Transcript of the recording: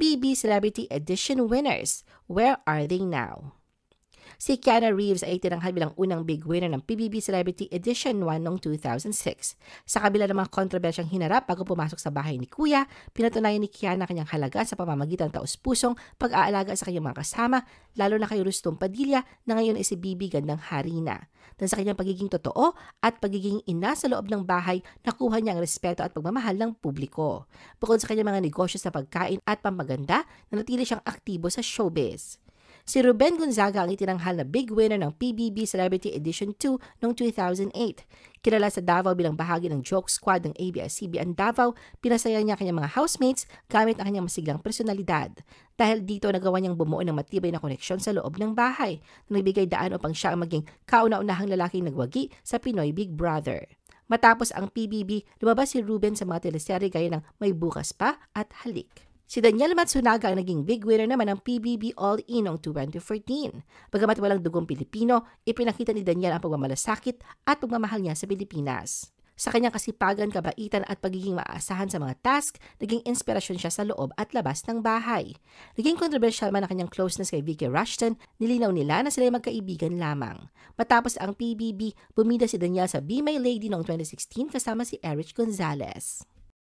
PBB Celebrity Edition winners, where are they now? Si Keanu Reeves ay itinanghal bilang unang big winner ng PBB Celebrity Edition 1 noong 2006. Sa kabila ng mga kontrobersyang hinarap bago pumasok sa bahay ni Kuya, pinatunayan ni Keanu kanyang halaga sa pamamagitan ng taus-pusong pag-aalaga sa kanyang mga kasama, lalo na kay Rustom Padilla na ngayon ay si Bibi Gandang Hari na. Dahil sa kanyang pagiging totoo at pagiging ina sa loob ng bahay, nakuha niya ang respeto at pagmamahal ng publiko. Bukod sa kanyang mga negosyo sa pagkain at pampaganda, nanatili siyang aktibo sa showbiz. Si Ruben Gonzaga ang itinanghal na big winner ng PBB Celebrity Edition 2 noong 2008. Kilala sa Davao bilang bahagi ng joke squad ng ABS-CBN Davao, pinasaya niya kanyang mga housemates gamit ang kanyang masiglang personalidad. Dahil dito, nagawa niyang bumuo ng matibay na koneksyon sa loob ng bahay na nagbigay daan upang siya ang maging kauna-unahang lalaking nagwagi sa Pinoy Big Brother. Matapos ang PBB, lumabas si Ruben sa mga teleserye gaya ng May Bukas Pa at Halik. Si Daniel Matsunaga ang naging big winner naman ng PBB All-In noong 2014. Bagamat walang dugong Pilipino, ipinakita ni Daniel ang pagmamalasakit at pagmamahal niya sa Pilipinas. Sa kanyang kasipagan, kabaitan at pagiging maaasahan sa mga task, naging inspirasyon siya sa loob at labas ng bahay. Naging kontrobersyal man ang kanyang closeness kay Vicky Rushton, nilinaw nila na sila ay magkaibigan lamang. Matapos ang PBB, bumida si Daniel sa Be My Lady noong 2016 kasama si Erich Gonzalez.